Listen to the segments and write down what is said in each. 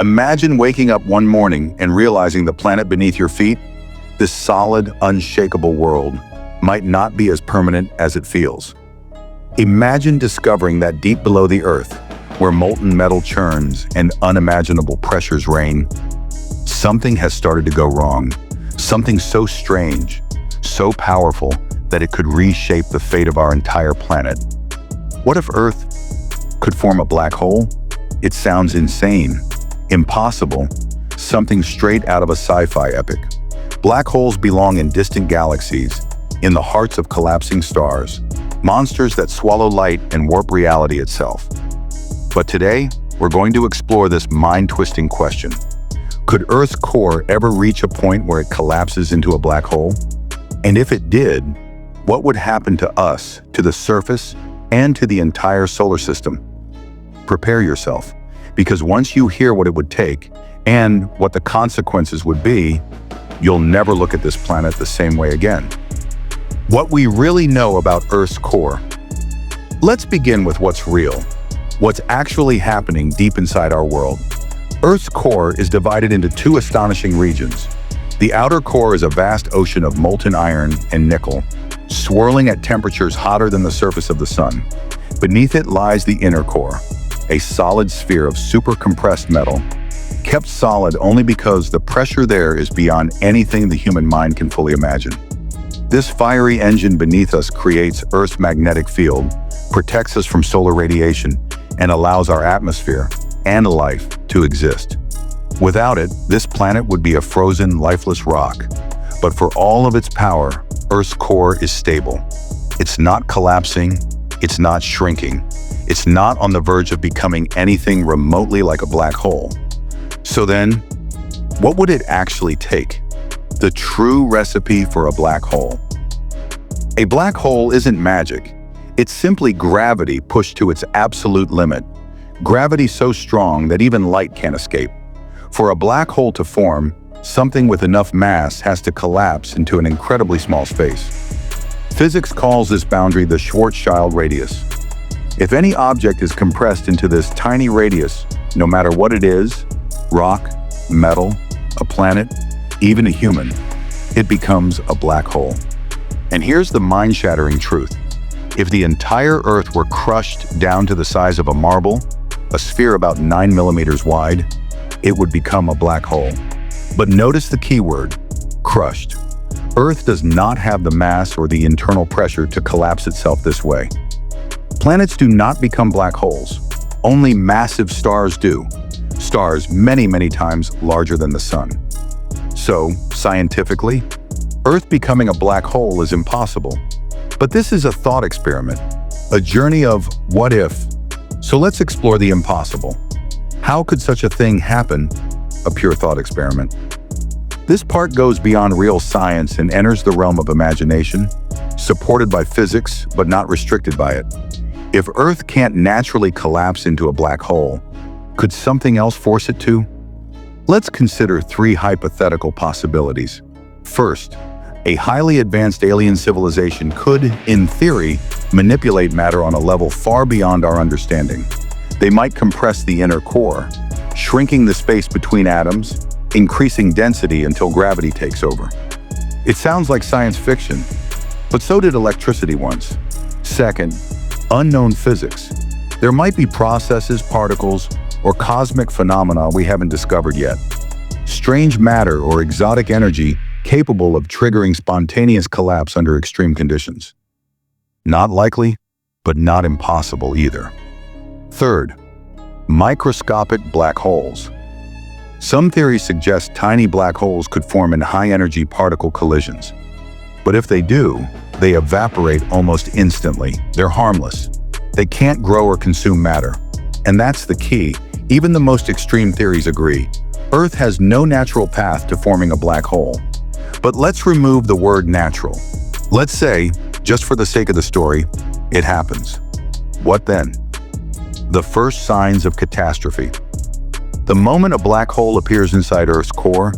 Imagine waking up one morning and realizing the planet beneath your feet, this solid, unshakable world, might not be as permanent as it feels. Imagine discovering that deep below the Earth, where molten metal churns and unimaginable pressures reign, something has started to go wrong. Something so strange, so powerful, that it could reshape the fate of our entire planet. What if Earth could form a black hole? It sounds insane, impossible, something straight out of a sci-fi epic. Black holes belong in distant galaxies, in the hearts of collapsing stars, monsters that swallow light and warp reality itself. But today, we're going to explore this mind-twisting question. Could Earth's core ever reach a point where it collapses into a black hole? And if it did, what would happen to us, to the surface, and to the entire solar system? Prepare yourself, because once you hear what it would take and what the consequences would be, you'll never look at this planet the same way again. What we really know about Earth's core. Let's begin with what's real, what's actually happening deep inside our world. Earth's core is divided into two astonishing regions. The outer core is a vast ocean of molten iron and nickel, swirling at temperatures hotter than the surface of the sun. Beneath it lies the inner core, a solid sphere of super-compressed metal, kept solid only because the pressure there is beyond anything the human mind can fully imagine. This fiery engine beneath us creates Earth's magnetic field, protects us from solar radiation, and allows our atmosphere and life to exist. Without it, this planet would be a frozen, lifeless rock. But for all of its power, Earth's core is stable. It's not collapsing, it's not shrinking, it's not on the verge of becoming anything remotely like a black hole. So then, what would it actually take? The true recipe for a black hole. A black hole isn't magic. It's simply gravity pushed to its absolute limit. Gravity so strong that even light can't escape. For a black hole to form, something with enough mass has to collapse into an incredibly small space. Physics calls this boundary the Schwarzschild radius. If any object is compressed into this tiny radius, no matter what it is, rock, metal, a planet, even a human, it becomes a black hole. And here's the mind-shattering truth. If the entire Earth were crushed down to the size of a marble, a sphere about 9 millimeters wide, it would become a black hole. But notice the key word, crushed. Earth does not have the mass or the internal pressure to collapse itself this way. Planets do not become black holes. Only massive stars do. Stars many, many times larger than the sun. So, scientifically, Earth becoming a black hole is impossible. But this is a thought experiment, a journey of what if. So let's explore the impossible. How could such a thing happen? A pure thought experiment. This part goes beyond real science and enters the realm of imagination, supported by physics but not restricted by it. If Earth can't naturally collapse into a black hole, could something else force it to? Let's consider three hypothetical possibilities. First, a highly advanced alien civilization could, in theory, manipulate matter on a level far beyond our understanding. They might compress the inner core, shrinking the space between atoms, increasing density until gravity takes over. It sounds like science fiction, but so did electricity once. Second, unknown physics. There might be processes, particles, or cosmic phenomena we haven't discovered yet. Strange matter or exotic energy capable of triggering spontaneous collapse under extreme conditions. Not likely, but not impossible either. Third, microscopic black holes. Some theories suggest tiny black holes could form in high-energy particle collisions. But if they do, they evaporate almost instantly. They're harmless. They can't grow or consume matter. And that's the key. Even the most extreme theories agree. Earth has no natural path to forming a black hole. But let's remove the word natural. Let's say, just for the sake of the story, it happens. What then? The first signs of catastrophe. The moment a black hole appears inside Earth's core,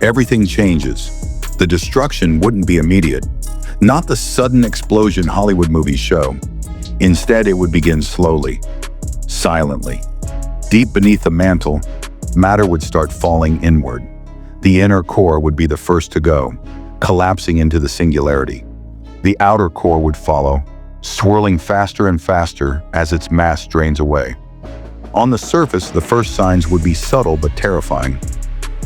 everything changes. The destruction wouldn't be immediate, not the sudden explosion Hollywood movies show. Instead, it would begin slowly, silently. Deep beneath the mantle, matter would start falling inward. The inner core would be the first to go, collapsing into the singularity. The outer core would follow, swirling faster and faster as its mass drains away. On the surface, the first signs would be subtle but terrifying.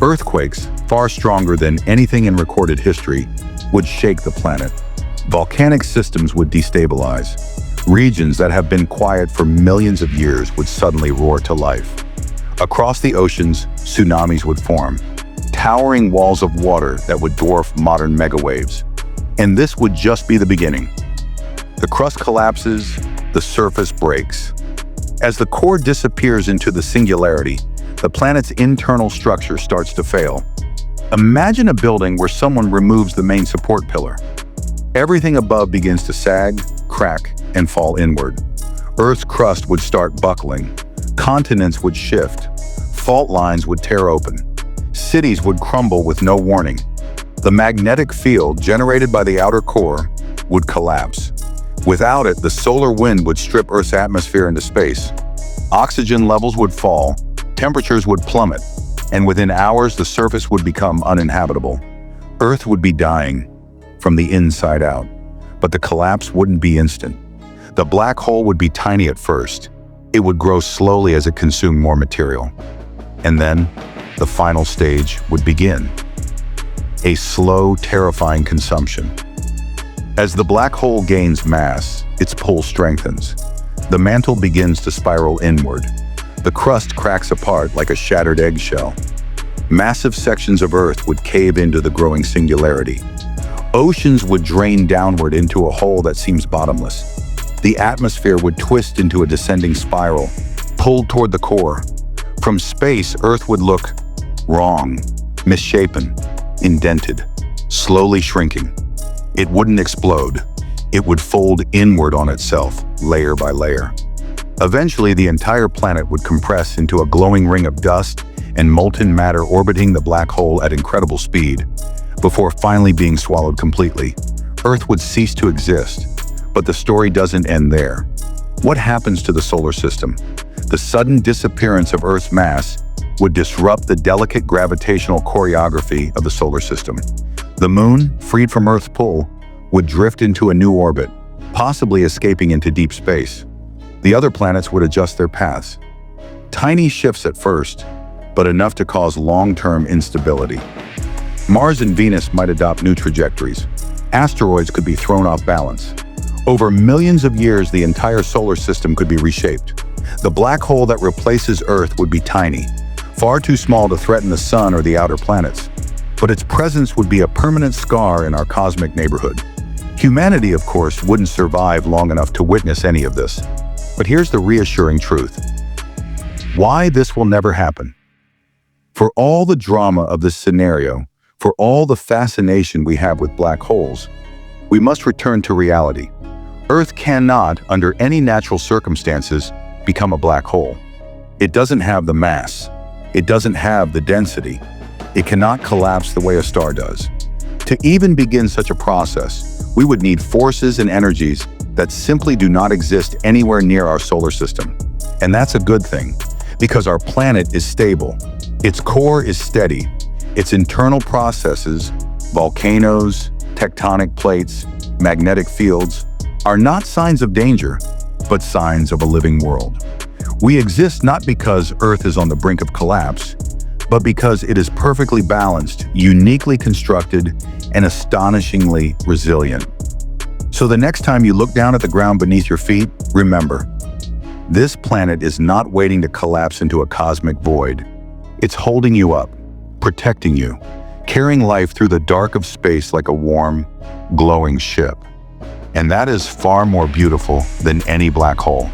Earthquakes, far stronger than anything in recorded history, would shake the planet. Volcanic systems would destabilize. Regions that have been quiet for millions of years would suddenly roar to life. Across the oceans, tsunamis would form, towering walls of water that would dwarf modern megawaves. And this would just be the beginning. The crust collapses, the surface breaks. As the core disappears into the singularity, the planet's internal structure starts to fail. Imagine a building where someone removes the main support pillar. Everything above begins to sag, crack, and fall inward. Earth's crust would start buckling. Continents would shift. Fault lines would tear open. Cities would crumble with no warning. The magnetic field generated by the outer core would collapse. Without it, the solar wind would strip Earth's atmosphere into space. Oxygen levels would fall, temperatures would plummet, and within hours the surface would become uninhabitable. Earth would be dying from the inside out, but the collapse wouldn't be instant. The black hole would be tiny at first. It would grow slowly as it consumed more material. And then, the final stage would begin. A slow, terrifying consumption. As the black hole gains mass, its pull strengthens. The mantle begins to spiral inward. The crust cracks apart like a shattered eggshell. Massive sections of Earth would cave into the growing singularity. Oceans would drain downward into a hole that seems bottomless. The atmosphere would twist into a descending spiral, pulled toward the core. From space, Earth would look wrong, misshapen, indented, slowly shrinking. It wouldn't explode. It would fold inward on itself, layer by layer. Eventually, the entire planet would compress into a glowing ring of dust and molten matter orbiting the black hole at incredible speed, before finally being swallowed completely. Earth would cease to exist, but the story doesn't end there. What happens to the solar system? The sudden disappearance of Earth's mass would disrupt the delicate gravitational choreography of the solar system. The moon, freed from Earth's pull, would drift into a new orbit, possibly escaping into deep space. The other planets would adjust their paths. Tiny shifts at first, but enough to cause long-term instability. Mars and Venus might adopt new trajectories. Asteroids could be thrown off balance. Over millions of years, the entire solar system could be reshaped. The black hole that replaces Earth would be tiny, far too small to threaten the sun or the outer planets. But its presence would be a permanent scar in our cosmic neighborhood. Humanity, of course, wouldn't survive long enough to witness any of this. But here's the reassuring truth. Why this will never happen. For all the drama of this scenario, for all the fascination we have with black holes, we must return to reality. Earth cannot, under any natural circumstances, become a black hole. It doesn't have the mass. It doesn't have the density. It cannot collapse the way a star does. To even begin such a process, we would need forces and energies that simply do not exist anywhere near our solar system. And that's a good thing, because our planet is stable. Its core is steady. Its internal processes, volcanoes, tectonic plates, magnetic fields, are not signs of danger, but signs of a living world. We exist not because Earth is on the brink of collapse, but because it is perfectly balanced, uniquely constructed, and astonishingly resilient. So the next time you look down at the ground beneath your feet, remember, this planet is not waiting to collapse into a cosmic void. It's holding you up, protecting you, carrying life through the dark of space like a warm, glowing ship. And that is far more beautiful than any black hole.